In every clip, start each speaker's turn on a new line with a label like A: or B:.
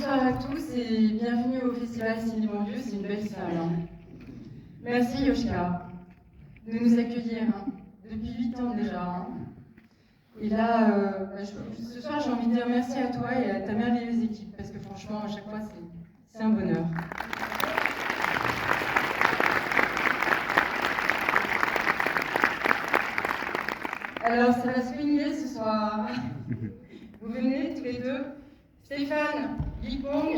A: Bonsoir à tous et bienvenue au Festival Ciné Bon Dieu, c'est une belle salle. Hein. Merci Yoshka de nous accueillir depuis 8 ans déjà. Hein. Et là, ce soir j'ai envie de dire merci à toi et à ta merveilleuse équipe parce que franchement à chaque fois c'est un bonheur. Alors ça va swinguer ce soir. Vous venez tous les deux. Stéphane, Guipong.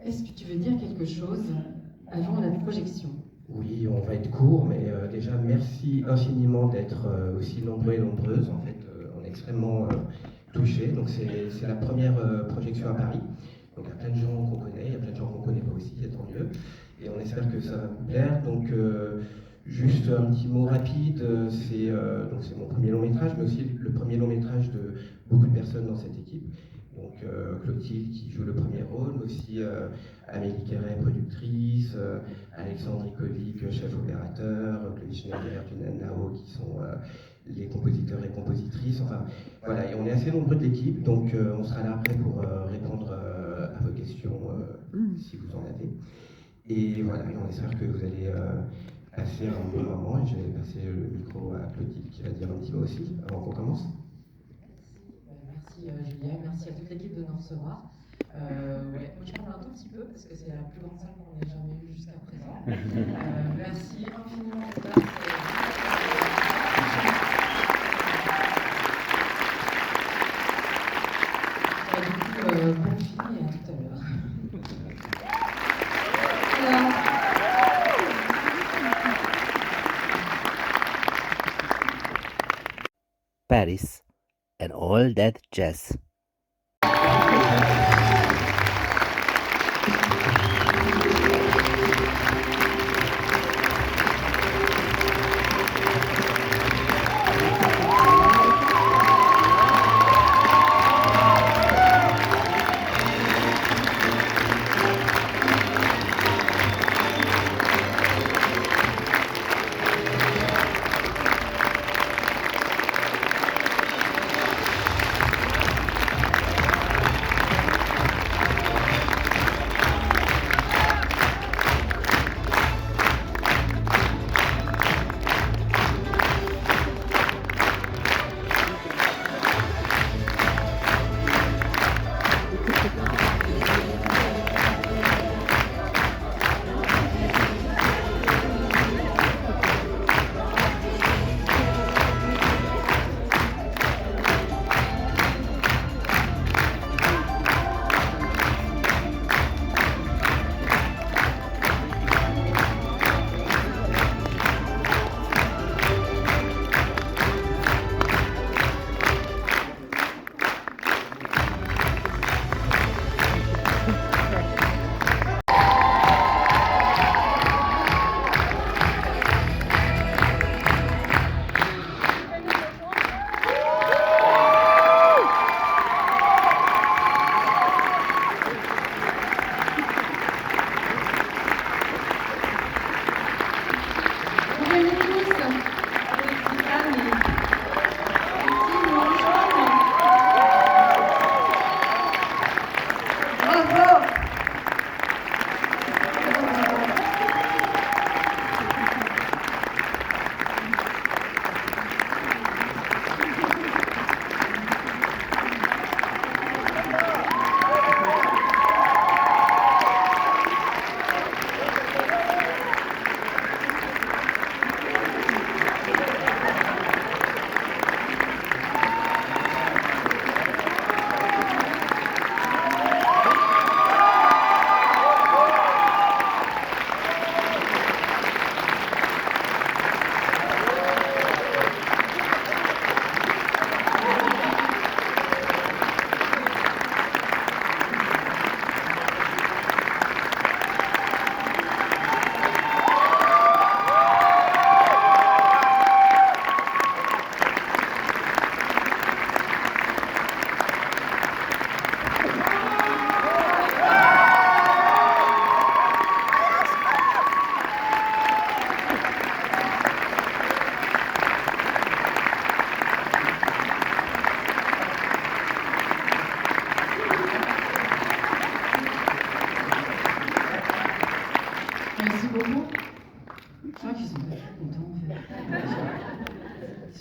A: Est-ce que tu veux dire quelque chose avant la projection ?
B: Oui, on va être court, mais déjà merci infiniment d'être aussi nombreux et nombreuses. En fait, on est extrêmement touchés. Donc c'est la première projection à Paris. Donc il y a plein de gens qu'on connaît, il y a plein de gens qu'on ne connaît pas aussi, et tant mieux. Et on espère que ça va vous plaire. Donc juste un petit mot rapide, c'est mon premier long métrage, mais aussi le premier long métrage de beaucoup de personnes dans cette équipe. Donc Clotilde qui joue le premier rôle, mais aussi Amélie Carré, productrice, Alexandre Ikovic, chef opérateur, Chloé Schneider, Junan Nao qui sont les compositeurs et compositrices. Enfin voilà, et on est assez nombreux de l'équipe, donc on sera là après pour répondre à vos questions si vous en avez. Et voilà, et on espère que vous allez passer un bon moment, et je vais passer le micro à Clotilde qui va dire un petit mot aussi avant qu'on commence.
C: Merci Julien, merci à toute l'équipe de nous recevoir. Moi je parle un tout petit peu parce que c'est la plus grande salle qu'on ait jamais eue jusqu'à présent. Merci infiniment d'être là. Bonne fille et à tout à l'heure.
D: Paris and all that jazz.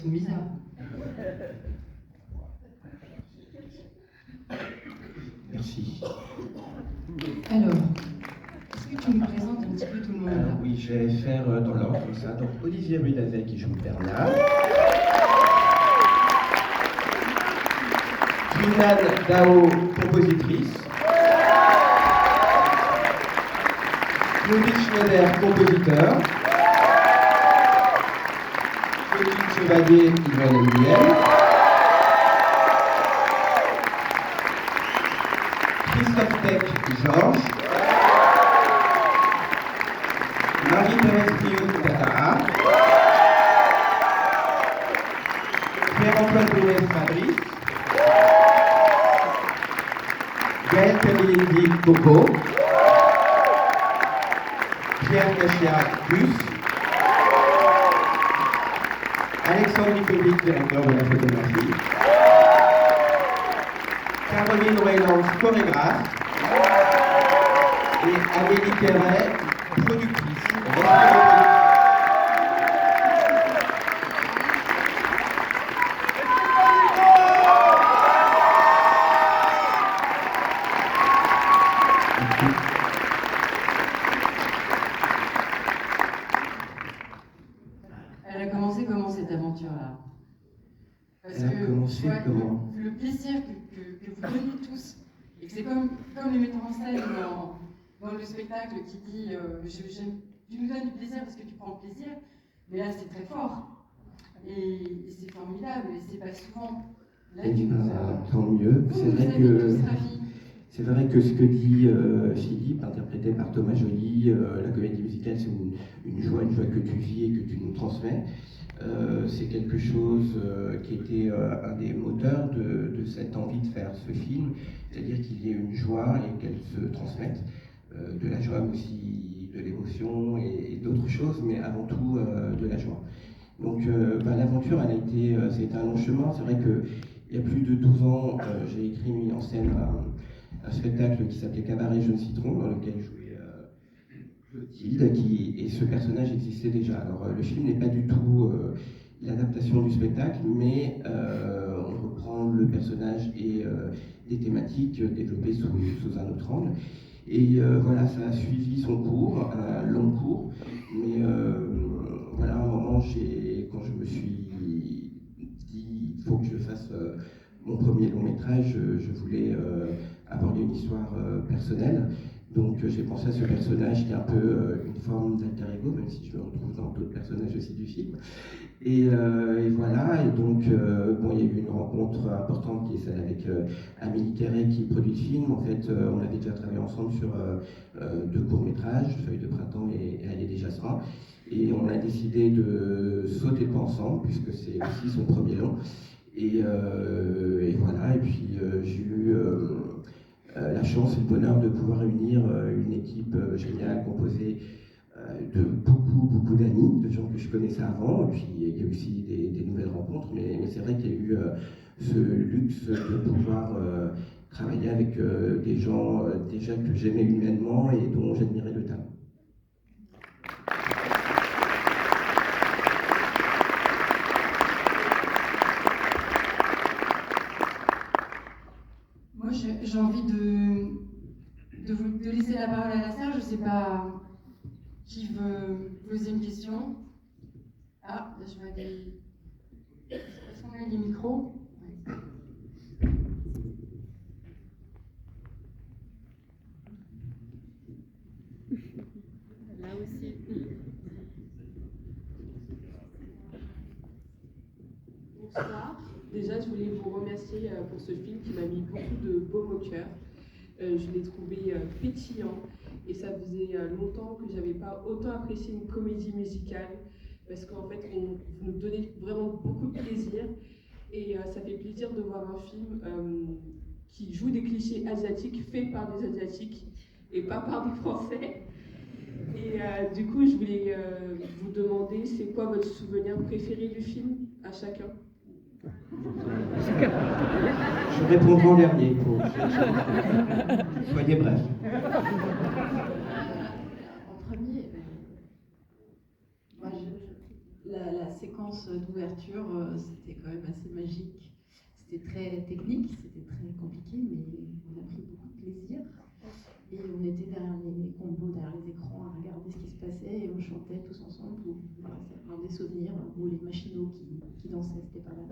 B: sont bizarres. Merci.
A: Alors, est-ce que tu nous présentes un petit peu tout le monde là?
B: Oui, je vais faire dans l'ordre comme ça. Donc Olivier Ruedazet qui joue Bernard. Kinan Dao, compositrice. Claudie Schneider, compositeur. Claudine Chevalier, Yvonne Nguyen. Christophe Peck, Georges. Marie-Thérèse Rioux, Tata. Pierre-Antoine Louès, Fabrice. Gaël Perrelli, Coco. Pierre Gachia, Gus. Alexandre Nicovic, directeur de la photographie. Caroline Weyland, chorégraphe. Et Amélie Perret, productrice.
A: Elle a commencé comment cette aventure-là? Parce
B: Elle a
A: que
B: commencé
A: je vois
B: comment?
A: le plaisir que vous donnez tous, et que c'est comme le metteur en scène dans le spectacle qui dit tu nous donnes du plaisir parce que tu prends le plaisir, mais là c'est très fort. Et c'est formidable, et c'est pas souvent. Là,
B: Eh
A: tu
B: ben,
A: nous as.
B: tant mieux.
A: Vous avez tous ravis.
B: C'est vrai que ce que dit Philippe, interprété par Thomas Joly, la comédie musicale, c'est une joie que tu vis et que tu nous transmets. C'est quelque chose qui était un des moteurs de cette envie de faire ce film, c'est-à-dire qu'il y ait une joie et qu'elle se transmette. De la joie, mais aussi de l'émotion et d'autres choses, mais avant tout de la joie. Donc l'aventure, c'était un long chemin. C'est vrai qu'il y a plus de 12 ans, j'ai écrit, mis en scène un spectacle qui s'appelait Cabaret Jeune Citron, dans lequel jouait Clotilde, et ce personnage existait déjà. Alors le film n'est pas du tout l'adaptation du spectacle, mais on reprend le personnage et des thématiques développées sous un autre angle. Et voilà, ça a suivi son cours, un long cours, mais voilà, à un moment, quand je me suis dit, il faut que je fasse mon premier long métrage, je voulais aborder une histoire personnelle. Donc j'ai pensé à ce personnage qui est un peu une forme d'alter ego, même si je me retrouve dans d'autres personnages aussi du film. Et voilà, et donc il y a eu une rencontre importante qui est celle avec Amélie Perret qui produit le film. En fait, on avait déjà travaillé ensemble sur 2 courts-métrages, Feuille de printemps et Allée des Jasmins. Et on a décidé de sauter le pas ensemble, puisque c'est aussi son premier long. Et voilà, et puis j'ai eu la chance et le bonheur de pouvoir réunir une équipe géniale composée de beaucoup d'amis, de gens que je connaissais avant, et puis il y a aussi des nouvelles rencontres, mais c'est vrai qu'il y a eu ce luxe de pouvoir travailler avec des gens déjà que j'aimais humainement et dont j'admirais le talent.
A: Moi, j'ai envie de laisser la parole à la salle. Je ne sais pas qui veut poser une question. Ah, là, je vois des. Est-ce qu'on a des micros? Ouais.
E: Là aussi. Bonsoir. Déjà, je voulais vous remercier pour ce film qui m'a mis beaucoup de baume au cœur. Je l'ai trouvé pétillant et ça faisait longtemps que je n'avais pas autant apprécié une comédie musicale parce qu'en fait, vous nous donnez vraiment beaucoup de plaisir et ça fait plaisir de voir un film qui joue des clichés asiatiques faits par des Asiatiques et pas par des Français. Et du coup, je voulais vous demander, c'est quoi votre souvenir préféré du film à chacun?
B: Je répondrai en dernier. Soyez bref.
A: En premier, moi, la séquence
F: séquence d'ouverture, c'était quand même assez magique. C'était très technique, c'était très compliqué, mais on a pris beaucoup de plaisir. Et on était derrière les combos, derrière les écrans, à regarder ce qui se passait et on chantait tous ensemble. Voilà, ça prend des souvenirs, ou les machinaux qui dansaient, c'était pas mal.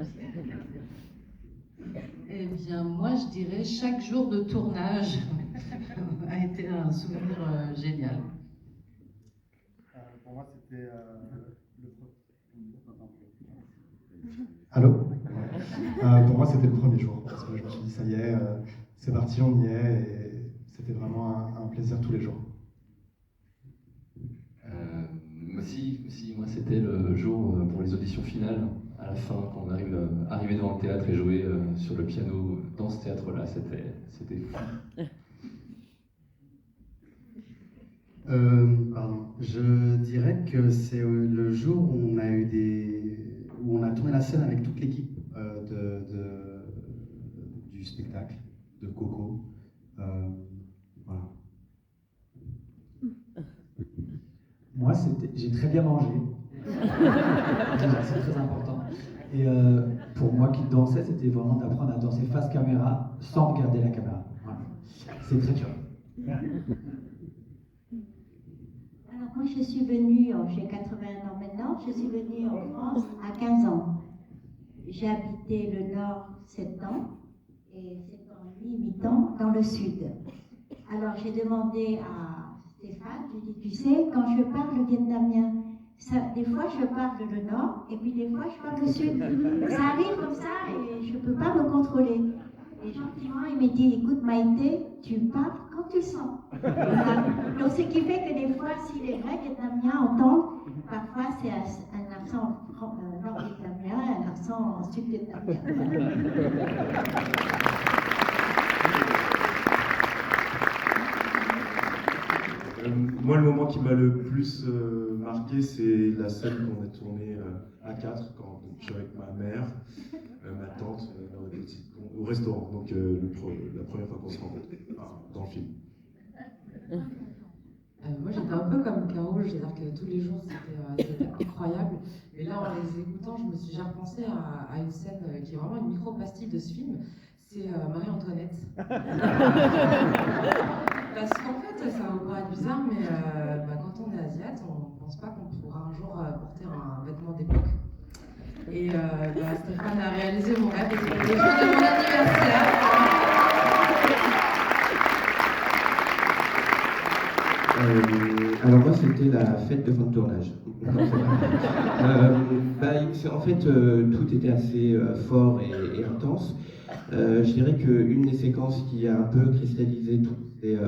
C: Eh bien, moi, je dirais chaque jour de tournage a été un souvenir génial.
G: Pour moi, c'était Allô pour moi, c'était le premier jour, parce que je me suis dit, ça y est, c'est parti, on y est, et c'était vraiment un plaisir tous les jours.
H: Moi c'était le jour pour les auditions finales, à la fin, quand on arrivait devant le théâtre et jouer sur le piano dans ce théâtre-là, c'était fou.
G: Pardon. Je dirais que c'est le jour où où on a tourné la scène avec toute l'équipe du spectacle, de Coco. Voilà.
I: Moi, j'ai très bien mangé. C'est très important. Et pour moi qui dansais, c'était vraiment d'apprendre à danser face caméra sans regarder la caméra. Voilà. C'est très dur.
J: Alors moi je suis venue, j'ai 81 ans maintenant, je suis venue en France à 15 ans. J'ai habité le Nord 7 ans et 7 ans et demi, 8 ans dans le Sud. Alors j'ai demandé à Stéphane, j'ai dit, tu sais, quand je parle vietnamien, des fois je parle le Nord et puis des fois je parle le Sud. Ça arrive comme ça et je ne peux pas me contrôler. Et gentiment, il m'a dit, écoute Maïté, tu parles quand tu le sens. Voilà. Donc ce qui fait que des fois, si les vrais Vietnamiens entendent, parfois c'est un accent nord-vietnamien, un accent sud-vietnamien.
K: Moi, le moment qui m'a le plus marqué, c'est la scène qu'on a tournée à 4, quand je suis avec ma mère, ma tante, au restaurant, donc la première fois qu'on se rencontre dans le film.
C: Moi j'étais un peu comme Caro, c'est-à-dire que tous les jours c'était incroyable. Et là en les écoutant, j'ai repensé à une scène qui est vraiment une micro-pastille de ce film, c'est Marie-Antoinette. Parce qu'en fait, ça va vous paraître bizarre, mais quand on est asiate, on ne pense pas qu'on pourra un jour porter un vêtement d'époque. Et Stéphane a réalisé mon rêve, et c'était le jour de mon anniversaire.
B: Alors moi c'était la fête de fin de tournage. En fait tout était assez fort et intense. Je dirais qu'une des séquences qui a un peu cristallisé tout, c'est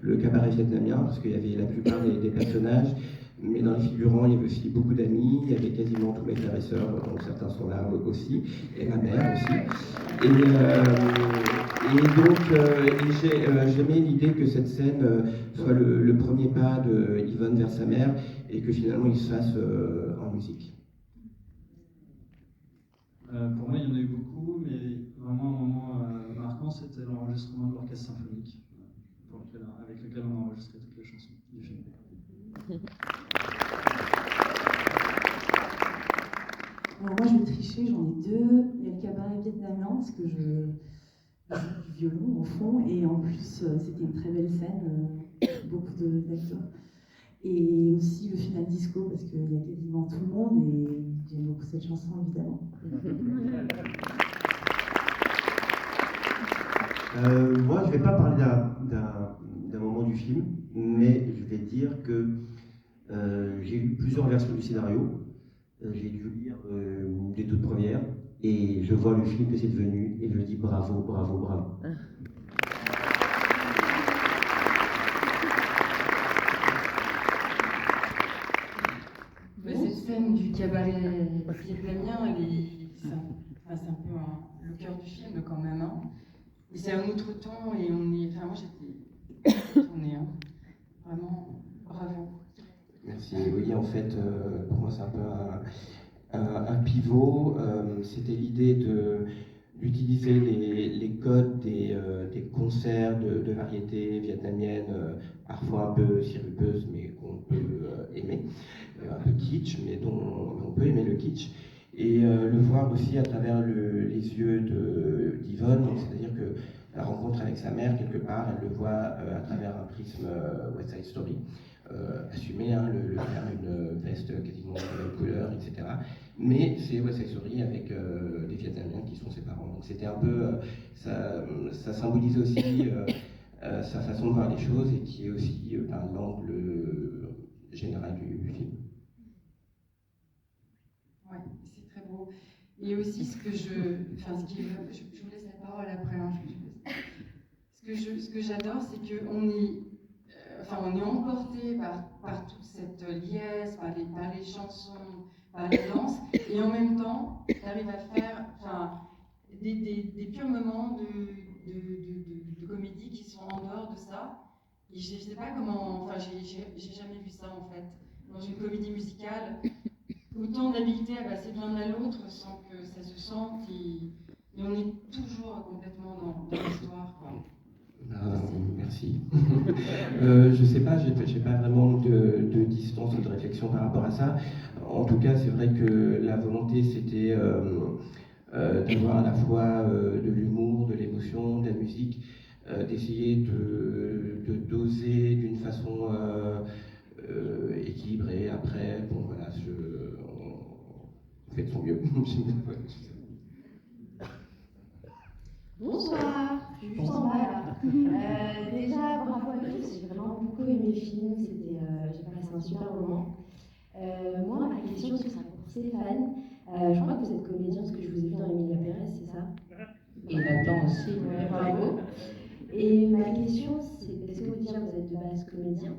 B: le cabaret vietnamien, parce qu'il y avait la plupart des personnages, mais dans les figurants, il y avait aussi beaucoup d'amis, il y avait quasiment tous mes frères et sœurs, donc certains sont là aussi, et ma mère aussi. J'aimais l'idée que cette scène soit le premier pas de Yvonne vers sa mère, et que finalement il se fasse en musique.
L: Pour moi, il y en a eu beaucoup, mais vraiment un moment marquant, c'était l'enregistrement de l'orchestre symphonique, avec lequel on a enregistré toutes les chansons du film.
F: Alors moi je vais tricher, j'en ai deux. Il y a le cabaret vietnamien, parce que je joue du violon au fond, et en plus c'était une très belle scène, beaucoup d'acteurs. Et aussi le final disco, parce qu'il y a quasiment tout le monde, et j'aime beaucoup cette chanson évidemment.
M: Moi, je ne vais pas parler d'un moment du film, mais je vais dire que j'ai lu plusieurs versions du scénario. J'ai dû lire des toutes premières, et je vois le film que c'est devenu, et je dis bravo, bravo, bravo.
A: Mais cette scène du cabaret vietnamien, c'est un peu le cœur du film quand même. Hein. Et c'est un autre ton et moi j'étais tournée. Hein. Vraiment, bravo.
B: Merci. Oui, en fait, pour moi c'est un peu un pivot. C'était l'idée d'utiliser les codes des concerts de variété vietnamienne, parfois un peu sirupeuses, mais qu'on peut aimer, un peu kitsch, mais dont on peut aimer le kitsch, et le voir aussi à travers les yeux d'Yvonne, c'est-à-dire que la rencontre avec sa mère, quelque part, elle le voit à travers un prisme West Side Story. Assumer, hein, le père a une veste quasiment de la même couleur, etc. Mais c'est West Side Story avec des Vietnamiens qui sont ses parents. Donc c'était un peu, ça symbolise aussi sa façon de voir les choses et qui est aussi l'angle général du film.
A: Ouais, c'est très beau. Et aussi ce je vous laisse la parole après. Hein, ce que j'adore, c'est qu'on est on est emporté par toute cette liesse, par les chansons, par la danse, et en même temps, tu arrives à faire des purs moments de comédie qui sont en dehors de ça. Et je sais pas comment, j'ai jamais vu ça en fait. Dans une comédie musicale, autant d'habileté à passer de l'un à l'autre sans que ça se sente, et on est toujours complètement dans l'histoire.
B: Merci. Je sais pas, j'ai pas vraiment de distance ou de réflexion par rapport à ça. En tout cas, c'est vrai que la volonté, c'était d'avoir à la fois de l'humour, de l'émotion, de la musique, d'essayer de doser d'une façon équilibrée. Après, bon voilà, on fait de son mieux.
N: Bonsoir, je suis juste en bas là. Déjà, bravo à tous, j'ai vraiment beaucoup aimé le film, j'ai passé un super moment. Moi, ma question, ce sera pour Stéphane. Je crois que vous êtes comédien parce que je vous ai vu dans Emilia Pérez, c'est ça? Et là-dedans aussi, ouais, bravo. Et ma question, c'est est-ce que vous déjà vous êtes de base comédien?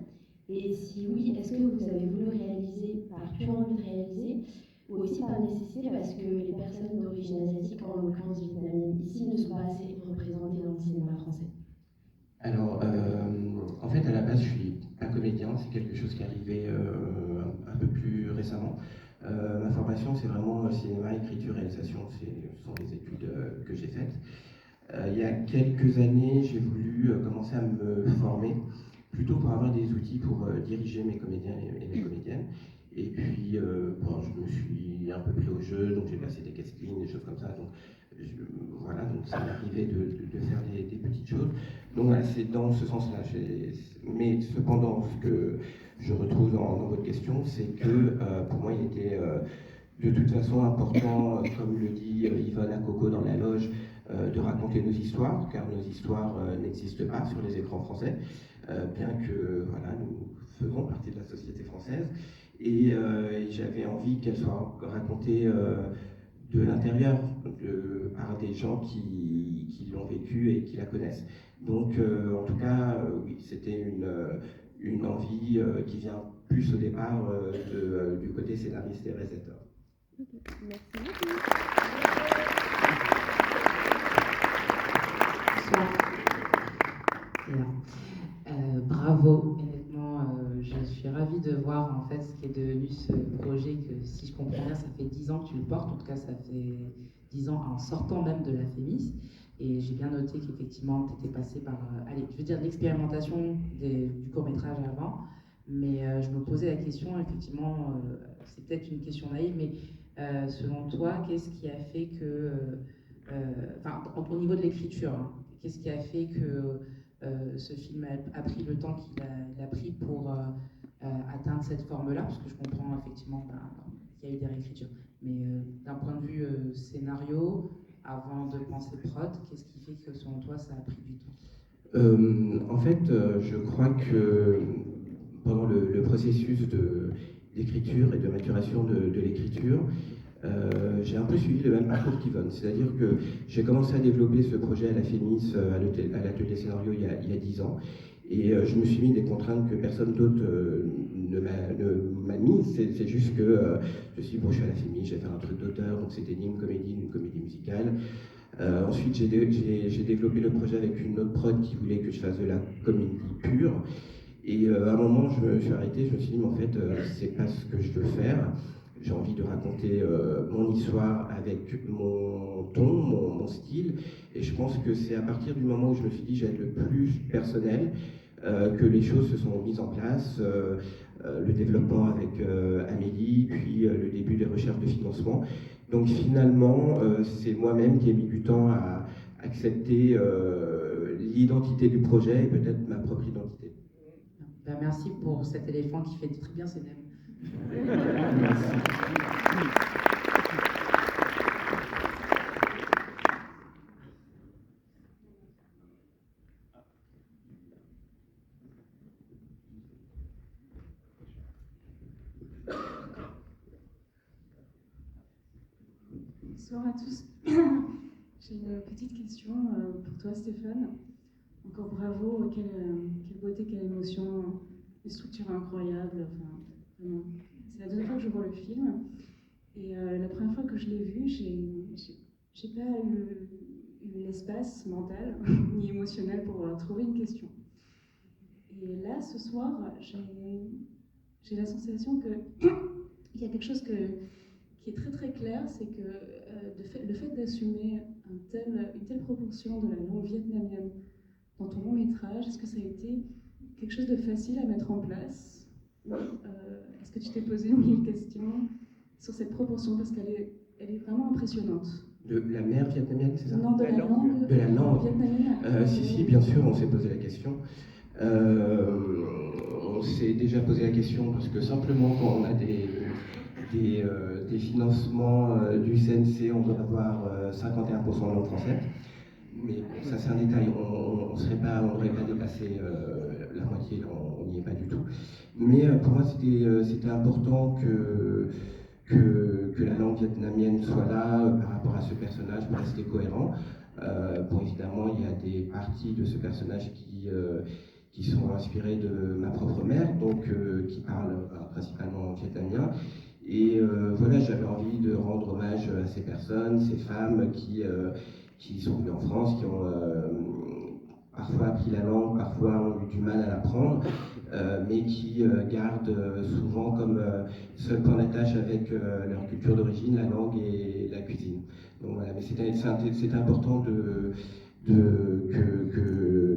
N: Et si oui, est-ce que vous avez voulu réaliser par pure envie de réaliser ou aussi par nécessité parce que les personnes d'origine asiatique, en l'occurrence vietnamienne, ici ne sont pas assez représentées dans le cinéma français?
B: Alors, en fait, à la base, je suis pas comédien, c'est quelque chose qui est arrivé un peu plus récemment. Ma formation, c'est vraiment cinéma, écriture, réalisation, ce sont les études que j'ai faites. Il y a quelques années, j'ai voulu commencer à me former, plutôt pour avoir des outils pour diriger mes comédiens et mes comédiennes. Et puis, je me suis un peu pris au jeu, donc j'ai passé des castings, des choses comme ça. Donc, voilà, donc ça m'est arrivé de faire des petites choses. Donc voilà, c'est dans ce sens-là. Mais cependant, ce que je retrouve dans votre question, c'est que pour moi, il était de toute façon important, comme le dit Yvonne à Coco dans la loge, de raconter nos histoires, car nos histoires n'existent pas sur les écrans français, bien que voilà, nous faisons partie de la société française. Et j'avais envie qu'elle soit racontée de l'intérieur, par des gens qui l'ont vécu et qui la connaissent. Donc, en tout cas, oui, c'était une envie qui vient plus au départ du côté scénariste et réalisateur.
N: Merci beaucoup.
O: Bravo, honnêtement, je suis ravie de voir en fait ce qui est devenu ce projet que, si je comprends bien, ça fait 10 ans que tu le portes, en tout cas ça fait 10 ans en sortant même de la FEMIS, et j'ai bien noté qu'effectivement tu étais passé par, l'expérimentation du court-métrage avant, mais je me posais la question, effectivement, c'est peut-être une question naïve, mais selon toi, qu'est-ce qui a fait que, au niveau de l'écriture, hein, qu'est-ce qui a fait que ce film a pris le temps qu'il a pris pour atteindre cette forme-là, parce que je comprends effectivement qu'il y a eu des réécritures. Mais d'un point de vue scénario, avant de penser prod, qu'est-ce qui fait que selon toi ça a pris du temps?
B: En fait, je crois que pendant le processus d'écriture et de maturation de l'écriture, j'ai un peu suivi le même parcours qu'Yvonne, c'est-à-dire que j'ai commencé à développer ce projet à la FEMIS, à l'atelier scénario il y a 10 ans, et je me suis mis des contraintes que personne d'autre ne m'a mis. C'est juste que je suis à la FEMIS, j'ai fait un truc d'auteur, donc c'était ni une comédie musicale. Ensuite, j'ai développé le projet avec une autre prod qui voulait que je fasse de la comédie pure. Et à un moment, je me suis arrêté, je me suis dit, mais en fait, c'est pas ce que je veux faire. j'ai envie de raconter mon histoire avec mon ton, mon style. Et je pense que c'est à partir du moment où je me suis dit, j'allais être le plus personnel, que les choses se sont mises en place. Le développement avec Amélie, puis le début des recherches de financement. Donc finalement, c'est moi-même qui ai mis du temps à accepter l'identité du projet et peut-être ma propre identité.
O: Ben, merci pour cet éléphant qui fait très bien ses nems.
P: Bonsoir à tous. J'ai une petite question pour toi, Stéphane. Encore bravo, quelle beauté, quelle émotion, une structure incroyable. Enfin, vraiment. C'est la deuxième fois que je vois le film. Et la première fois que je l'ai vu, j'ai pas eu l'espace mental ni émotionnel pour trouver une question. Et là, ce soir, j'ai la sensation qu'il y a quelque chose qui est très très clair, c'est que le fait d'assumer une telle proportion de la langue vietnamienne dans ton long métrage, est-ce que ça a été quelque chose de facile à mettre en place? Est-ce que tu t'es posé mille questions sur cette proportion? Parce qu'elle est vraiment impressionnante.
B: De la mère vietnamienne, c'est ça?
P: Non, de la langue.
B: De la langue
P: vietnamienne.
B: Si, bien sûr, on s'est posé la question. On s'est déjà posé la question parce que simplement quand on a des financements du CNC, on doit avoir 51% de langue française. Mais ça c'est un détail, on n'aurait pas dépassé la moitié, on n'y est pas du tout. Mais pour moi c'était important que la langue vietnamienne soit là par rapport à ce personnage pour rester cohérent. Bon, évidemment, il y a des parties de ce personnage qui sont inspirées de ma propre mère, donc qui parle principalement vietnamien. Et voilà, j'avais envie de rendre hommage à ces personnes, ces femmes qui sont venues en France, qui ont parfois appris la langue, parfois ont eu du mal à l'apprendre, mais qui gardent souvent comme seul point d'attache avec leur culture d'origine, la langue et la cuisine. Donc voilà, mais c'est important que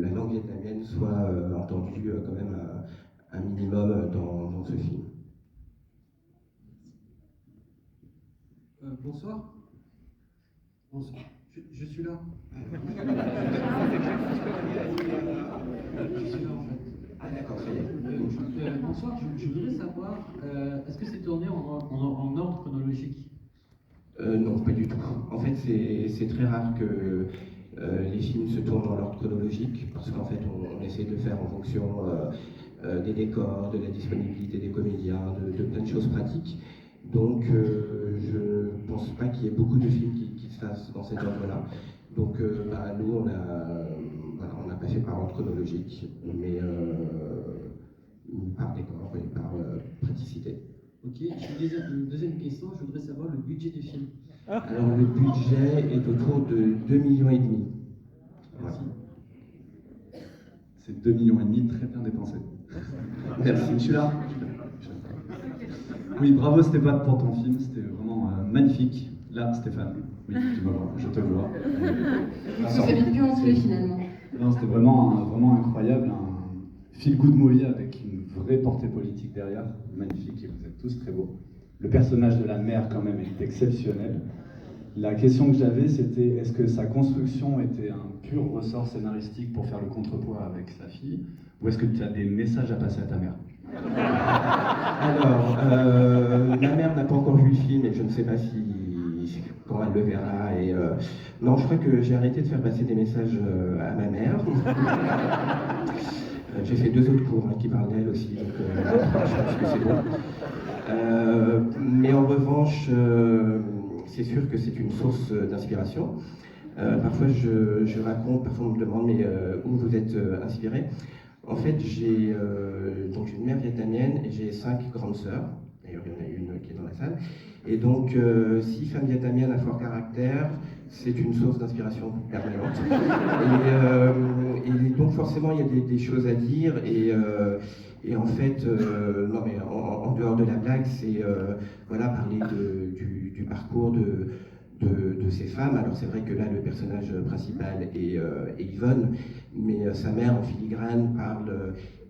B: la langue vietnamienne soit entendue quand même un minimum dans ce film.
Q: Bonsoir. Bonsoir. Je suis là. Je suis là en fait.
B: Ah d'accord, ça y est.
Q: Bonsoir, je voudrais savoir, est-ce que c'est tourné en ordre chronologique?
B: Non, pas du tout. En fait, c'est très rare que les films se tournent dans l'ordre chronologique, parce qu'en fait, on essaie de faire en fonction des décors, de la disponibilité des comédiens, de plein de choses pratiques. Donc, je ne pense pas qu'il y ait beaucoup de films qui se fassent dans cet ordre-là. Donc, nous, on n'a pas fait par ordre chronologique, mais par décor et par praticité.
Q: Ok, une deuxième question, je voudrais savoir le budget du film.
B: Alors, le budget est autour de 2,5 millions.
Q: Merci.
R: C'est 2,5 millions très bien dépensés.
B: Merci.
R: Je suis là. Oui, bravo Stéphane pour ton film, c'était vraiment magnifique. Là, Stéphane, oui, tu me vois, je te vois.
A: Ça fait plus entrer finalement.
R: Non, c'était vraiment incroyable, un feel-good movie avec une vraie portée politique derrière, magnifique, et vous êtes tous très beaux. Le personnage de la mère quand même est exceptionnel. La question que j'avais, c'était est-ce que sa construction était un pur ressort scénaristique pour faire le contrepoids avec sa fille, ou est-ce que tu as des messages à passer à ta mère?
B: Alors, ma mère n'a pas encore vu le film et je ne sais pas quand elle le verra. Et, non, je crois que j'ai arrêté de faire passer des messages à ma mère. J'ai fait 2 autres cours qui parlent d'elle aussi, donc je pense que c'est bon. Mais en revanche, c'est sûr que c'est une source d'inspiration. Parfois je raconte, parfois on me demande mais où vous êtes inspiré? En fait, j'ai donc une mère vietnamienne et j'ai 5 grandes sœurs. D'ailleurs, il y en a une qui est dans la salle. Et donc, 6 femmes vietnamiennes à fort caractère, c'est une source d'inspiration permanente. Et donc forcément, il y a des choses à dire. Et en fait, non mais en dehors de la blague, c'est voilà, parler du parcours de ces femmes. Alors c'est vrai que là, le personnage principal est Yvonne, mais sa mère en filigrane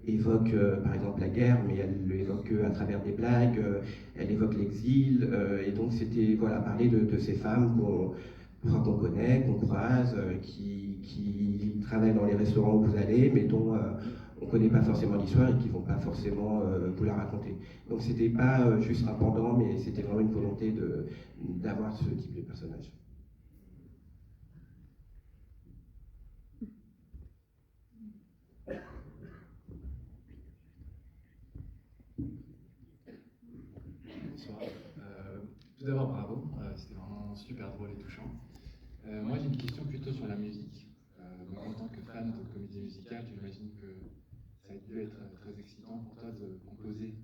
B: évoque par exemple la guerre, mais elle l'évoque à travers des blagues, elle évoque l'exil, et donc c'était voilà, parler de ces femmes qu'on connaît, qu'on croise, qui travaillent dans les restaurants où vous allez, mais dont on ne connaît pas forcément l'histoire et qui ne vont pas forcément vous la raconter. Donc c'était pas juste un pendant, mais c'était vraiment une volonté d'avoir ce type de personnage.
H: Bonsoir. Tout d'abord, bravo. C'était vraiment super drôle et touchant. Moi, j'ai une question plutôt sur la musique. Donc, en tant que fan de comédie musicale, j'imagine que ça a dû être très excitant pour toi de composer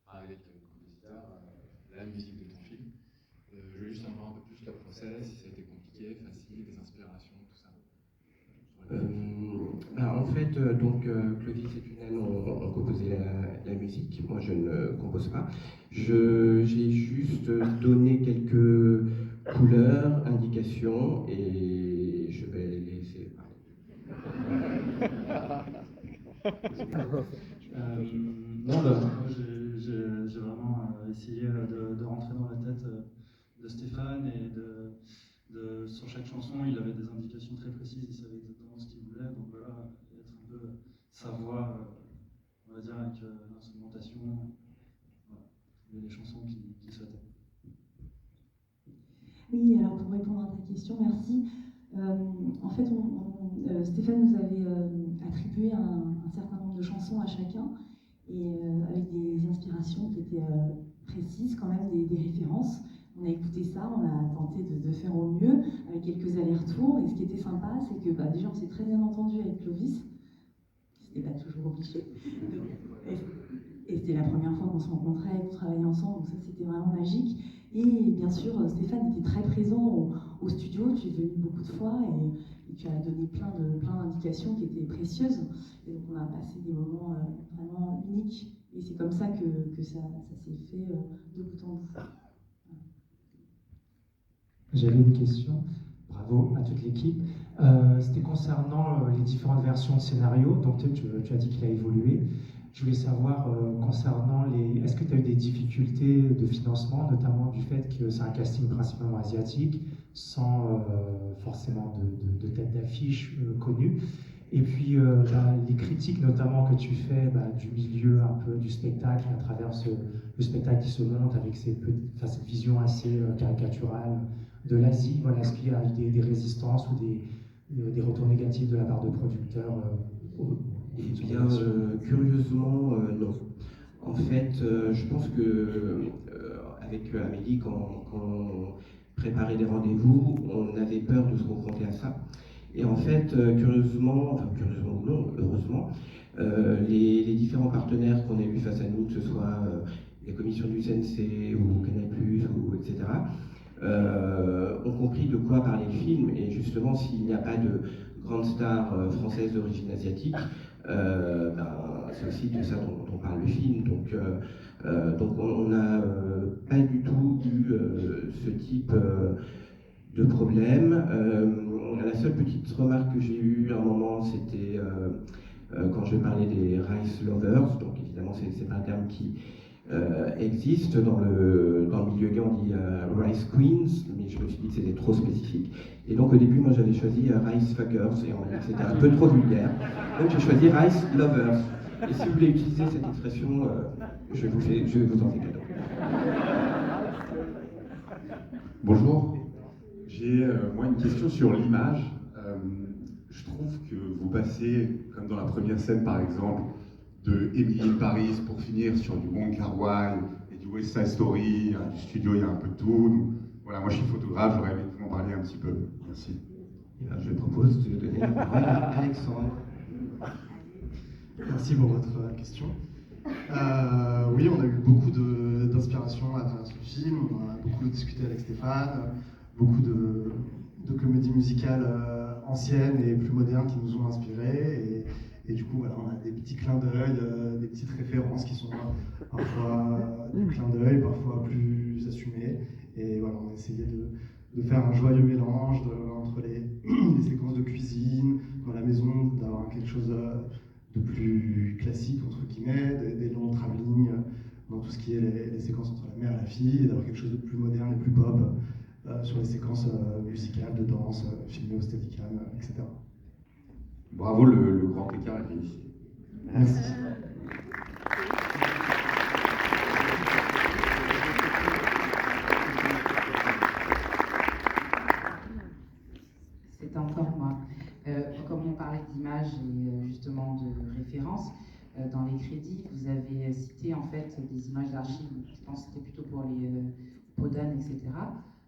H: avec le compositeur la musique de ton film. Je veux juste savoir un peu plus le process, si ça a été compliqué, facile, des inspirations, tout ça.
B: En fait, donc Clovis et Tunnel ont composé la musique. Moi, je ne compose pas. J'ai juste donné quelques couleurs, indications, et je vais les laisser parler.
L: Non, moi j'ai vraiment essayé de rentrer dans la tête de Stéphane et sur chaque chanson, il avait des indications très précises, il savait exactement ce qu'il voulait, donc voilà, être un peu sa voix, on va dire, avec l'instrumentation, voilà, les chansons qu'il souhaitait.
S: Oui, alors pour répondre à ta question, merci. En fait, Stéphane nous avait attribué un certain nombre de chansons à chacun, et avec des inspirations qui étaient précises, quand même, des références. On a écouté ça, on a tenté de faire au mieux, avec quelques allers-retours. Et ce qui était sympa, c'est que déjà, on s'est très bien entendu avec Clovis. C'était pas toujours obligé. Et c'était la première fois qu'on se rencontrait et qu'on travaillait ensemble, donc ça, c'était vraiment magique. Et bien sûr, Stéphane était très présent au studio, tu es venu beaucoup de fois et tu as donné plein d'indications qui étaient précieuses. Et donc, on a passé des moments vraiment uniques. Et c'est comme ça que ça s'est fait de bout en bout.
T: J'avais une question, bravo à toute l'équipe. C'était concernant les différentes versions de scénario, donc tu as dit qu'il a évolué. Je voulais savoir concernant est-ce que tu as eu des difficultés de financement, notamment du fait que c'est un casting principalement asiatique, sans forcément de tête d'affiche connue. Et puis les critiques notamment que tu fais du milieu un peu du spectacle, à travers le spectacle qui se monte avec cette vision assez caricaturale de l'Asie. Voilà, est-ce qu'il y a eu des résistances ou des retours négatifs de la part de producteurs
B: Eh bien, curieusement, non. En fait, je pense que avec Amélie, quand on préparait des rendez-vous, on avait peur de se confronter à ça. Et en fait, curieusement ou non, heureusement, les différents partenaires qu'on a eu face à nous, que ce soit les commissions du CNC ou Canal+, ou etc., ont compris de quoi parlait le film. Et justement, s'il n'y a pas de grande star française d'origine asiatique, c'est aussi de ça dont parle le film. Donc on n'a pas du tout eu ce type de problème. La seule petite remarque que j'ai eue à un moment, c'était quand je parlais des rice lovers. Donc évidemment, c'est pas un terme qui existe dans le milieu gay, on dit rice queens, mais je me suis dit que c'était trop spécifique. Et donc au début, moi j'avais choisi rice fuckers, et on m'a dit que c'était un peu trop vulgaire. Donc j'ai choisi rice lovers. Et si vous voulez utiliser cette expression, je vais vous en faire cadeau.
U: Bonjour. J'ai moi une question sur l'image. Je trouve que vous passez, comme dans la première scène par exemple, de Emily in Paris pour finir sur du Wong Kar-wai et du West Side Story, du studio, il y a un peu de tout. Donc, voilà, moi je suis photographe, j'aurais aimé que vous m'en parliez un petit peu. Merci.
B: Je propose de donner la parole à Alexandre.
G: Merci pour votre question. Oui, on a eu beaucoup d'inspiration à travers ce film, on a beaucoup discuté avec Stéphane, beaucoup de comédies musicales anciennes et plus modernes qui nous ont inspirés. Et du coup, voilà, on a des petits clins d'œil, des petites références qui sont parfois des clins d'œil, parfois plus assumés. Et voilà, on a essayé de faire un joyeux mélange entre les séquences de cuisine, dans la maison, d'avoir quelque chose de plus classique, entre guillemets, des longs travelling dans tout ce qui est les séquences entre la mère et la fille, et d'avoir quelque chose de plus moderne et plus pop sur les séquences musicales, de danse, filmées au Steadicam, etc.
U: Bravo, le grand écart est réussi.
G: Merci.
O: C'est encore moi. Comme on parlait d'image et justement de référence, dans les crédits, vous avez cité en fait des images d'archives. Je pense que c'était plutôt pour les Podane, etc.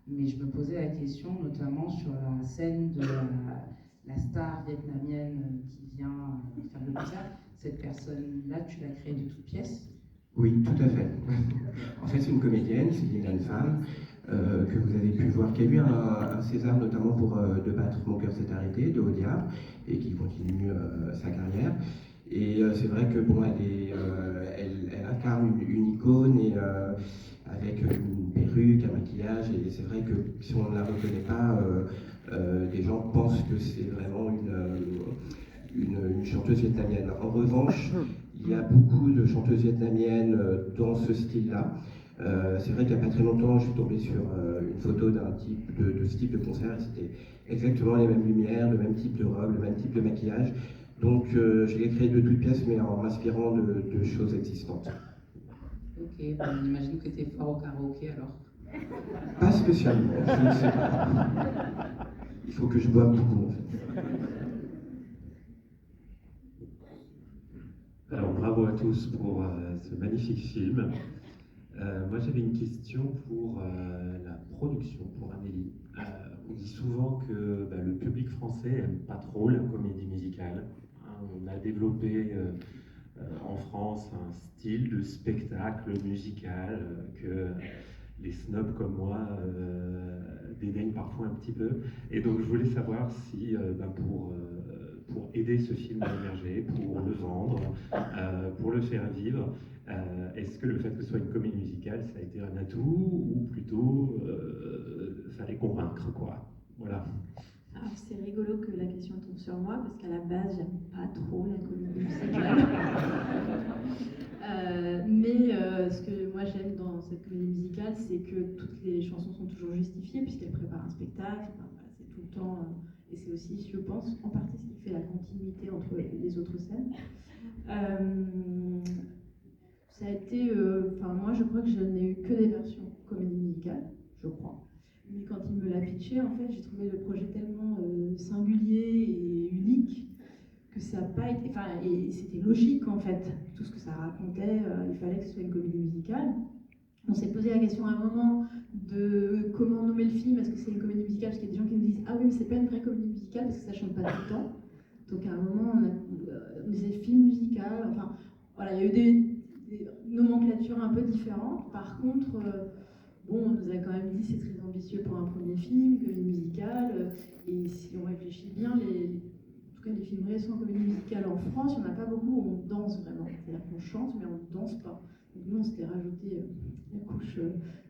O: Mais je me posais la question notamment sur la scène de la star vietnamienne qui vient faire le concert. Cette personne-là, tu l'as créée de toutes pièces?
B: Oui, tout à fait. En fait, c'est une comédienne, c'est une jeune femme que vous avez pu voir, qui a eu un César notamment pour De battre mon cœur s'est arrêté, de Audiard, et qui continue sa carrière. Et c'est vrai que bon, elle incarne une icône et avec une perruque, un maquillage, et c'est vrai que si on ne la reconnaît pas, des gens pensent que c'est vraiment une chanteuse vietnamienne. En revanche, il y a beaucoup de chanteuses vietnamiennes dans ce style-là. C'est vrai qu'il n'y a pas très longtemps, je suis tombé sur une photo de ce type de concert, et c'était exactement les mêmes lumières, le même type de robe, le même type de maquillage. Donc je l'ai créé de toutes pièces, mais en m'inspirant de choses existantes.
O: Ok, on imagine que tu es fort au karaoké alors.
B: Pas spécialement, je ne sais pas. Il faut que je boive beaucoup en fait.
D: Alors bravo à tous pour ce magnifique film. Moi j'avais une question pour la production, pour Amélie. On dit souvent que le public français n'aime pas trop la comédie musicale. On a développé en France un style de spectacle musical que les snobs comme moi dédaignent parfois un petit peu. Et donc je voulais savoir si pour aider ce film à émerger, pour le vendre, pour le faire vivre, est-ce que le fait que ce soit une comédie musicale, ça a été un atout ou plutôt fallait convaincre, quoi? Voilà.
F: Alors c'est rigolo que la question tombe sur moi parce qu'à la base j'aime pas trop la comédie musicale. Mais ce que moi j'aime dans cette comédie musicale, c'est que toutes les chansons sont toujours justifiées puisqu'elles préparent un spectacle. Enfin, voilà, c'est tout le temps, et c'est aussi, je pense, en partie ce qui fait la continuité entre les autres scènes. Ça a été, moi je crois que je n'ai eu que des versions comédie musicale, je crois. Mais quand il me l'a pitché, en fait, j'ai trouvé le projet tellement singulier et unique que ça n'a pas été... Enfin, et c'était logique, en fait. Tout ce que ça racontait, il fallait que ce soit une comédie musicale. On s'est posé la question à un moment de comment nommer le film. Est-ce que c'est une comédie musicale? Parce qu'il y a des gens qui nous disent « Ah oui, mais c'est pas une vraie comédie musicale parce que ça chante pas tout le temps. » Donc à un moment, on disait film musical. Enfin, voilà, il y a eu des nomenclatures un peu différentes. Par contre... Bon, on nous a quand même dit c'est très ambitieux pour un premier film, comédie musicale, et si on réfléchit bien, en tout cas les films récents comédie musicale en France, il n'y en a pas beaucoup où on danse vraiment. C'est-à-dire qu'on chante, mais on ne danse pas. Donc nous, on s'était rajouté la couche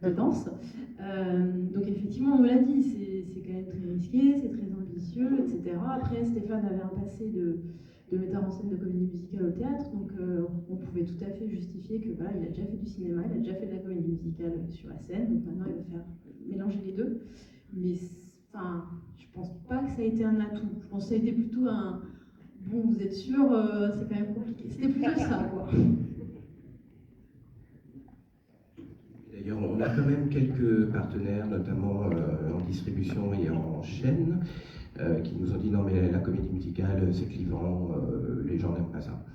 F: de danse. Donc effectivement, on nous l'a dit, c'est quand même très risqué, c'est très ambitieux, etc. Après, Stéphane avait un passé de metteur en scène de comédie musicale au théâtre, donc on pouvait tout à fait justifier que voilà, il a déjà fait du cinéma, il a déjà fait de la comédie musicale sur la scène, donc maintenant il va faire mélanger les deux. Mais enfin, je pense pas que ça a été un atout. Je pense que ça a été plutôt un bon, vous êtes sûr, c'est quand même compliqué. C'était plutôt ça, quoi.
B: D'ailleurs, on a quand même quelques partenaires, notamment en distribution et en chaîne, qui nous ont dit non mais la comédie musicale c'est clivant, les gens n'aiment pas ça.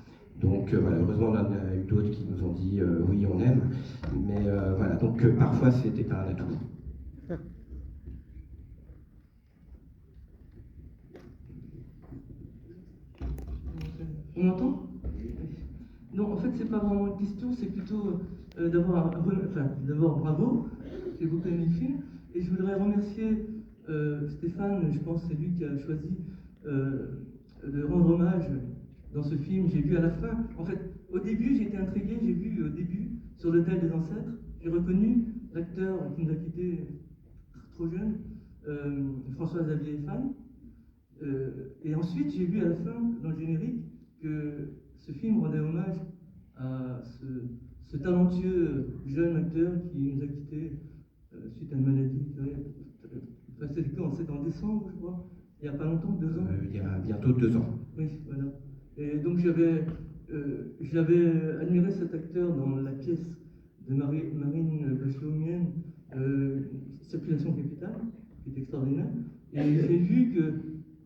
B: Donc voilà, heureusement on en a eu d'autres qui nous ont dit oui on aime, mais voilà, donc parfois c'était pas un atout.
V: On m'entend? Non, en fait c'est pas vraiment une question, c'est plutôt d'abord bravo, j'ai beaucoup aimé le film, et je voudrais remercier Stéphane, je pense que c'est lui qui a choisi de rendre hommage dans ce film. J'ai vu à la fin, en fait, au début j'ai été intrigué, j'ai vu au début sur l'autel des ancêtres, j'ai reconnu l'acteur qui nous a quittés trop jeune, François-Xavier Fan. Et ensuite j'ai vu à la fin, dans le générique, que ce film rendait hommage à ce talentueux jeune acteur qui nous a quittés suite à une maladie. C'était en décembre, je crois, il n'y a pas longtemps, 2 ans.
B: Il y a bientôt 2 ans.
V: Oui, voilà. Et donc j'avais admiré cet acteur dans la pièce de Marine Bachelot-Mienne, Circulation Capitale, qui est extraordinaire. Et j'ai vu que,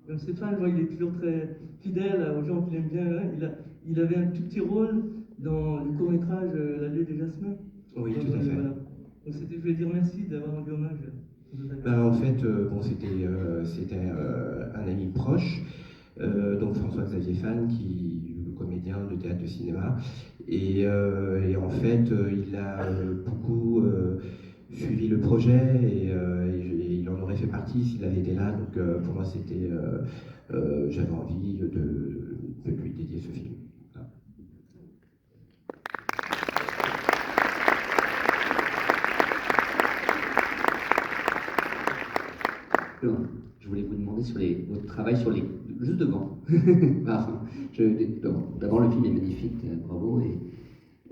V: comme Stéphane, il est toujours très fidèle aux gens qu'il aime bien. Hein, il avait un tout petit rôle dans le court-métrage L'Allée des Jasmins.
B: Oui, tout à fait.
V: Voilà. Donc je voulais dire merci d'avoir rendu hommage.
B: En fait, c'était un ami proche, donc François-Xavier Fan, qui est comédien de théâtre de cinéma, et en fait, il a beaucoup suivi le projet et il en aurait fait partie s'il avait été là. Donc pour moi, j'avais envie de lui dédier ce film.
E: Je voulais vous demander sur votre travail sur les... Juste devant. D'abord, le film est magnifique, bravo. Et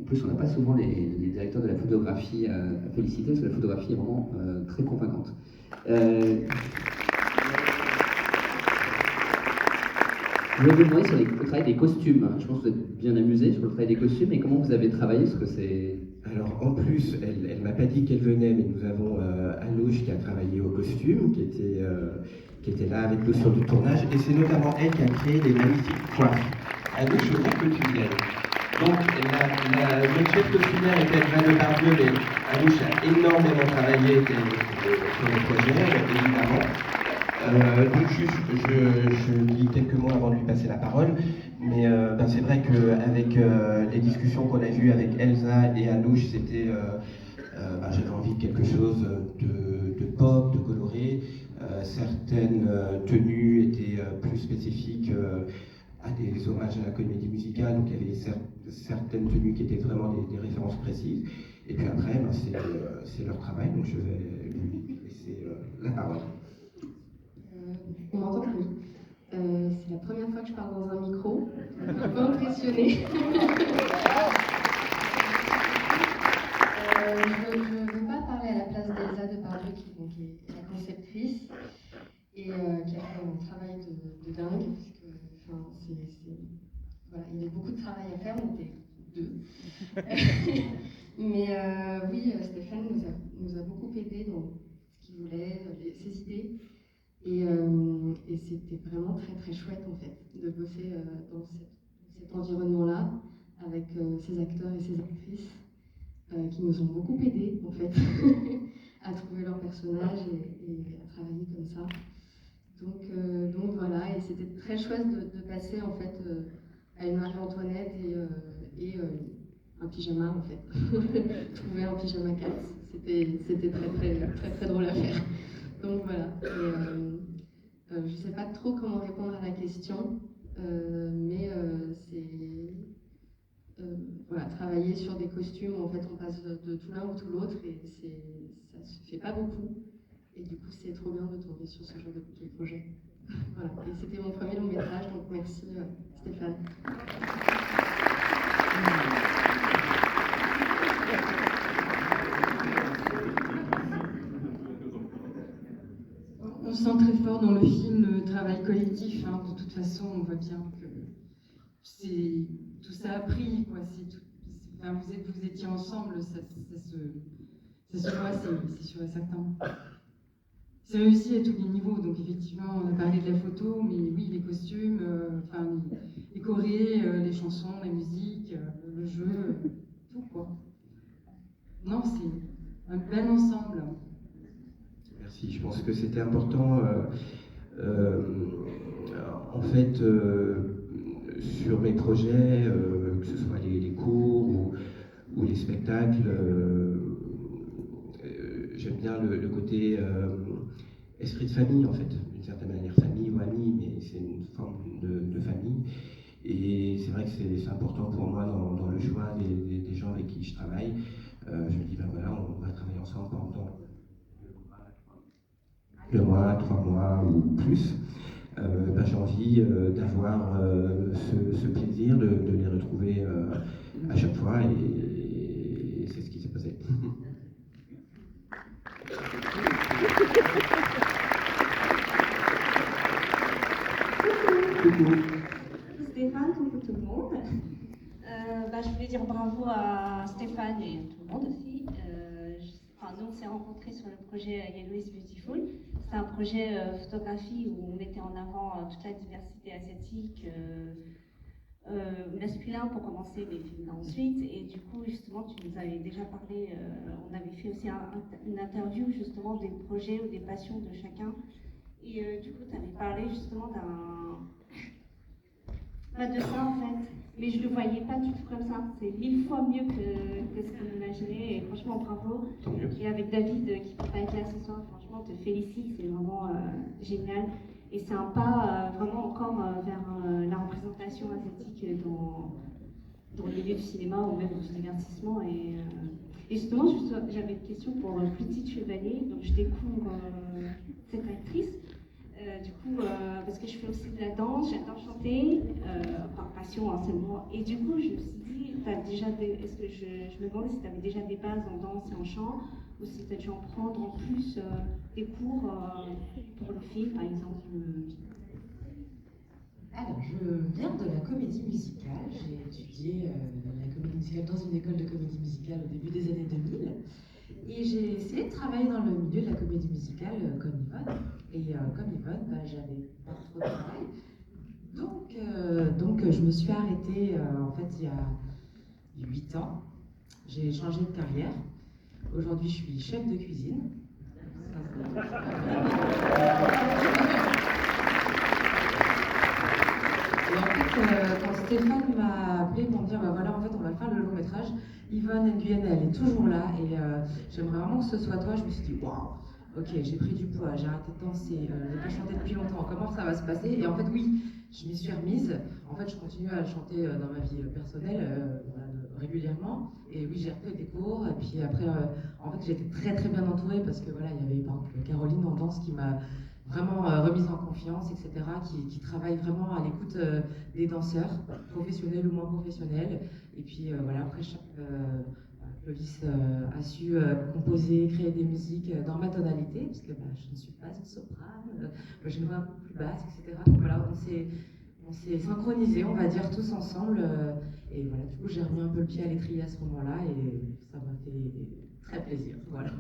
E: en plus, on n'a pas souvent les directeurs de la photographie à féliciter, parce que la photographie est vraiment très convaincante. Je voulais vous demander sur le travail des costumes. Je pense que vous êtes bien amusé sur le travail des costumes, et comment vous avez travaillé, parce que c'est...
B: Alors en plus, elle ne m'a pas dit qu'elle venait, mais nous avons Anouche qui a travaillé au costume, qui était là avec nous sur le tournage, et c'est notamment elle qui a créé les magnifiques coiffes. Anouche, je voudrais que tu viennes. Donc notre chef costumière était Jeanne Depardieu, mais Anouche a énormément travaillé sur le projet, évidemment. Donc je dis quelques mots avant de lui passer la parole, mais c'est vrai qu'avec les discussions qu'on a vues avec Elsa et Anouche, j'avais envie de quelque chose de pop, de coloré. Certaines tenues étaient plus spécifiques à des hommages à la comédie musicale, donc il y avait certaines tenues qui étaient vraiment des références précises. Et puis après, c'est leur travail, donc je vais lui laisser la parole.
N: On m'entend? Oui. C'est la première fois que je parle dans un micro. Je suis un peu impressionnée. Je ne veux pas parler à la place d'Elsa Depardieu, qui est la conceptrice, et qui a fait un travail de dingue, parce que voilà, il y avait beaucoup de travail à faire, on était 2. Mais oui, Stéphane nous a beaucoup aidé dans ce qu'il voulait, ses idées. Et c'était vraiment très très chouette en fait de bosser dans cet environnement-là avec ces acteurs et ces actrices qui nous ont beaucoup aidés en fait à trouver leurs personnages et à travailler comme ça. Donc voilà, et c'était très chouette de passer en fait à une Marie-Antoinette et un pyjama en fait. Trouver un pyjama Cats, c'était très très très très drôle à faire. Donc voilà. Je ne sais pas trop comment répondre à la question, mais c'est voilà, travailler sur des costumes où en fait on passe de tout l'un ou tout l'autre et ça se fait pas beaucoup. Et du coup c'est trop bien de tomber sur ce genre de projet. Voilà. Et c'était mon premier long métrage, donc merci Stéphane.
A: On sent très fort dans le film le travail collectif. Hein. De toute façon, on voit bien que tout ça a pris. Quoi. Vous étiez ensemble, ça se voit, c'est sûr et certain. C'est réussi à tous les niveaux. Donc effectivement, on a parlé de la photo, mais oui, les costumes, les chorés, les chansons, la musique, le jeu, tout quoi. Non, c'est un bel ensemble.
B: Merci, je pense que c'était important. En fait, sur mes projets, que ce soit les cours ou les spectacles, j'aime bien le côté esprit de famille, en fait, d'une certaine manière, famille ou amie, mais c'est une forme de famille. Et c'est vrai que c'est important pour moi dans le choix des gens avec qui je travaille. Je me dis, ben voilà, on va travailler ensemble pendant 2 mois, 3 mois ou plus. J'ai envie d'avoir ce plaisir de les retrouver à chaque fois, et c'est ce qui s'est passé.
I: Coucou. Stéphane, coucou tout le monde. Je voulais dire bravo à Stéphane et à tout le monde aussi. Nous, on s'est rencontrés sur le projet Yellow is Beautiful. C'est un projet photographie où on mettait en avant toute la diversité asiatique, masculin pour commencer, mais féminin ensuite. Et du coup, justement, tu nous avais déjà parlé, on avait fait aussi une interview justement des projets ou des passions de chacun. Et du coup, tu avais parlé justement de ça en fait, mais je ne le voyais pas du tout comme ça. C'est 1000 fois mieux que ce qu'on imaginait, et franchement bravo. Et avec David qui ne peut pas être là ce soir, franchement on te félicite, c'est vraiment génial. Et c'est un pas vraiment encore vers la représentation asiatique dans le milieu du cinéma ou même du divertissement. Et justement, j'avais une question pour Petite Chevalier, donc je découvre cette actrice. Parce que je fais aussi de la danse, j'adore chanter, par passion seulement. Et du coup, je me suis dit, est-ce que je me demandais si tu avais déjà des bases en danse et en chant, ou si tu as dû en prendre en plus des cours pour le film, par exemple.
C: Alors, je viens de la comédie musicale. J'ai étudié la comédie musicale dans une école de comédie musicale au début des années 2000. Et j'ai essayé de travailler dans le milieu de la comédie musicale comme Yvonne. Et comme Yvonne, j'avais pas trop de travail. Donc je me suis arrêtée en fait il y a 8 ans. J'ai changé de carrière. Aujourd'hui, je suis chef de cuisine. Et en fait, quand Stéphane m'a appelé pour me dire, voilà, en fait, on va faire le long métrage, Yvonne Nguyen, elle est toujours là, et j'aimerais vraiment que ce soit toi. Je me suis dit, waouh, ok, j'ai pris du poids, j'ai arrêté de danser, j'ai pas chanté depuis longtemps, comment ça va se passer? Et en fait, oui, je m'y suis remise. En fait, je continue à chanter dans ma vie personnelle régulièrement. Et oui, j'ai repris des cours. Et puis après, en fait, j'étais très très bien entourée parce que voilà, il y avait par exemple Caroline en danse qui m'a vraiment remise en confiance, etc., qui travaille vraiment à l'écoute des danseurs, professionnels ou moins professionnels. Et puis voilà, après, Clovis a su composer, créer des musiques dans ma tonalité, parce que je ne suis pas une soprane, j'ai une voix un peu plus basse, etc. Donc voilà, on s'est synchronisés, on va dire, tous ensemble. Et voilà, du coup, j'ai remis un peu le pied à l'étrier à ce moment-là, et ça m'a fait très plaisir. Voilà.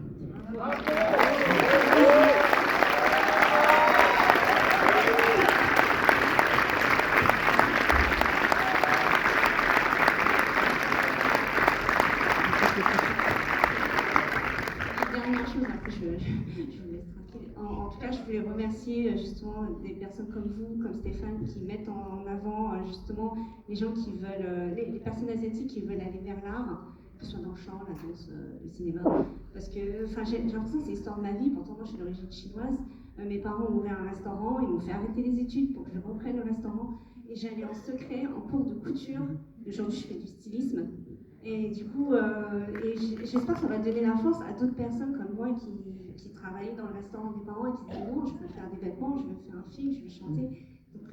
I: En tout cas, je voulais remercier justement des personnes comme vous, comme Stéphane, qui mettent en avant justement les gens qui veulent, les personnes asiatiques qui veulent aller vers l'art, que ce soit dans le chant, la danse, le cinéma. Parce que j'ai l'impression que c'est l'histoire de ma vie, pourtant moi je suis d'origine chinoise. Mes parents ont ouvert un restaurant, ils m'ont fait arrêter les études pour que je reprenne le restaurant. Et j'allais en secret en cours de couture. Aujourd'hui, je fais du stylisme. Et du coup, j'espère que ça va donner la force à d'autres personnes comme moi qui travaillaient dans le restaurant des parents et qui disaient non, je veux faire des vêtements, je veux faire un film, je veux chanter. Donc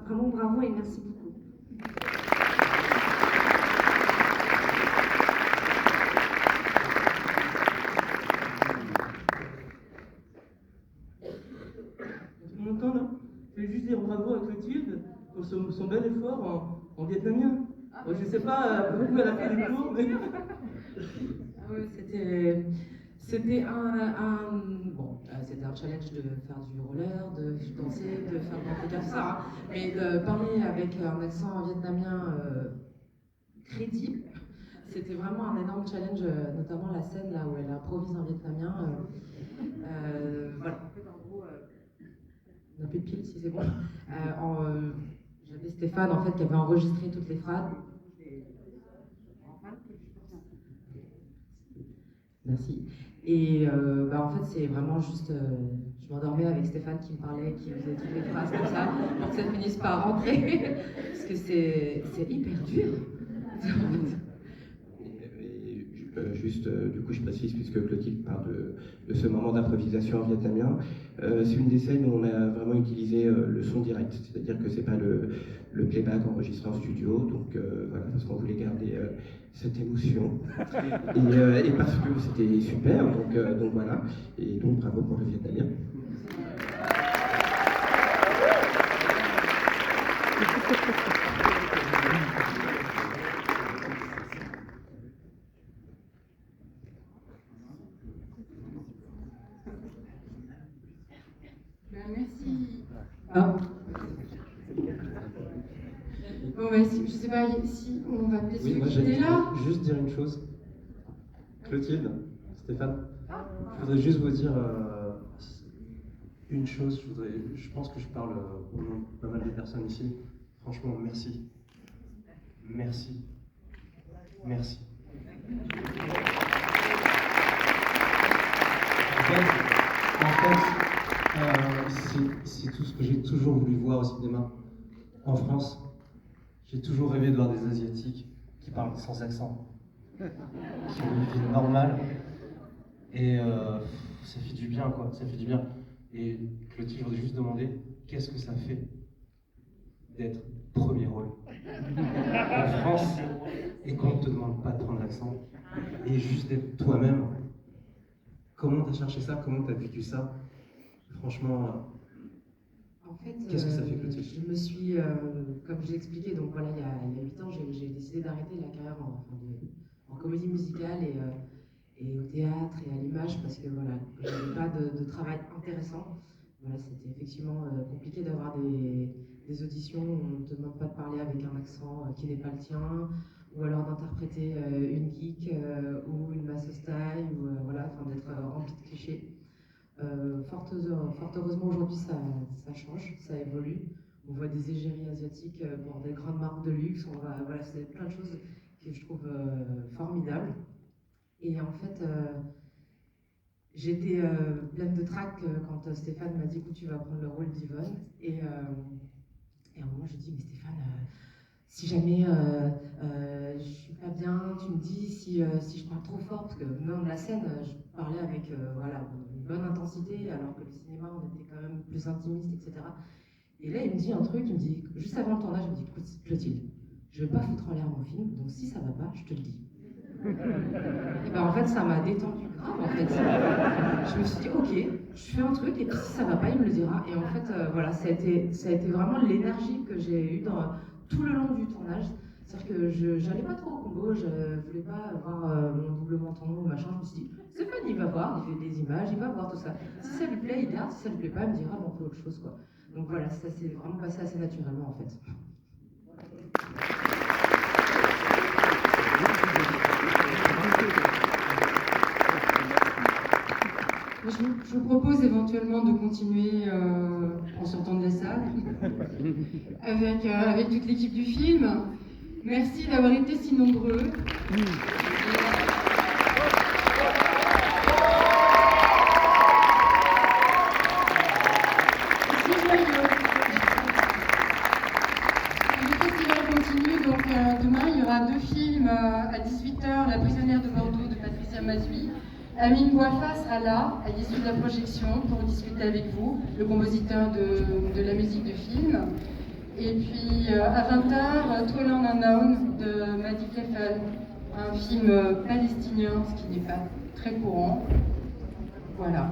I: vraiment bravo et merci beaucoup.
V: Tout le monde entend là? Je vais juste dire bravo à Clotilde pour son bel effort en vietnamien. Je sais pas pourquoi elle a fait des cours, mais...
C: C'était un challenge de faire du roller, de danser, de faire de tout ça, hein. Mais de parler avec un accent vietnamien crédible, c'était vraiment un énorme challenge, notamment la scène là où elle improvise en vietnamien. Voilà. On n'a plus de piles si c'est bon. J'avais Stéphane en fait qui avait enregistré toutes les phrases. Merci. Et en fait, c'est vraiment juste. Je m'endormais avec Stéphane qui me parlait, qui faisait toutes les phrases comme ça, pour que ça ne finisse par rentrer, parce que c'est hyper dur.
B: Juste, du coup, je précise, puisque Clotilde parle de ce moment d'improvisation en vietnamien, c'est une des scènes où on a vraiment utilisé le son direct, c'est-à-dire que c'est pas le playback enregistré en studio, donc voilà, parce qu'on voulait garder cette émotion, et parce que c'était super, donc voilà, et donc bravo pour le vietnamien.
A: Merci. Ah. Bon, bah, je sais pas si on va peut-être
J: Oui, moi
A: se quitter là.
J: juste dire une chose. Clotilde, Stéphane, je voudrais juste vous dire une chose. Je pense que je parle au nom de pas mal de personnes ici. Franchement, merci. Merci. Merci. En fait, c'est tout ce que j'ai toujours voulu voir au cinéma. En France, j'ai toujours rêvé de voir des Asiatiques qui parlent sans accent, qui ont une vie normale, et ça fait du bien, quoi, ça fait du bien. Et Clotilde, je voudrais juste demander, qu'est-ce que ça fait d'être premier rôle en France, et qu'on ne te demande pas de prendre l'accent, et juste d'être toi-même? Comment t'as cherché ça? Comment t'as vécu ça? Franchement,
C: En fait,
J: qu'est-ce que ça fait, Clotilde?
C: je me suis, comme je l'ai expliqué, donc voilà, il y a 8 ans, j'ai décidé d'arrêter la carrière en comédie musicale et au théâtre et à l'image parce que voilà, j'avais pas de travail intéressant. Voilà, c'était effectivement compliqué d'avoir des auditions où on ne te demande pas de parler avec un accent qui n'est pas le tien, ou alors d'interpréter une geek ou une masseuse taille, ou voilà, enfin d'être rempli de clichés. Fort heureusement aujourd'hui ça change, ça évolue. On voit des égéries asiatiques pour des grandes marques de luxe, voilà, c'est plein de choses que je trouve formidables. Et en fait, j'étais pleine de trac quand Stéphane m'a dit écoute, tu vas prendre le rôle d'Yvonne. Et à un moment, je dis mais Stéphane, si jamais je suis pas bien, tu me dis si je parle trop fort, parce que même la scène, je parlais avec voilà, une bonne intensité, alors que le cinéma, on était quand même plus intimiste, etc. Et là, il me dit un truc, il me dit, juste avant le tournage, il me dit écoute, Clotilde, je vais pas foutre en l'air mon film, donc si ça va pas, je te le dis. Et ben en fait, ça m'a détendu grave en fait. Je me suis dit, ok, je fais un truc et puis si ça va pas, il me le dira. Et en fait, voilà, ça a été vraiment l'énergie que j'ai eue dans tout le long du tournage. C'est-à-dire que je n'allais pas trop au combo, je voulais pas avoir mon double menton ou machin. Je me suis dit, Stéphane, il va voir, il fait des images, il va voir tout ça. Si ça lui plaît, il garde, si ça lui plaît pas, il me dira, bon, on fait autre chose quoi. Donc voilà, ça s'est vraiment passé assez naturellement en fait.
A: Je vous propose éventuellement de continuer en sortant de la salle avec toute l'équipe du film. Merci d'avoir été si nombreux. Le festival continue, donc demain il y aura 2 films à 18h, La prisonnière de Bordeaux de Patricia Mazui. Amine Bouafa sera là à l'issue de la projection pour discuter avec vous, le compositeur de la musique du film. Et puis à 20h, Tall and Unknown de Madi Kefal, un film palestinien, ce qui n'est pas très courant. Voilà.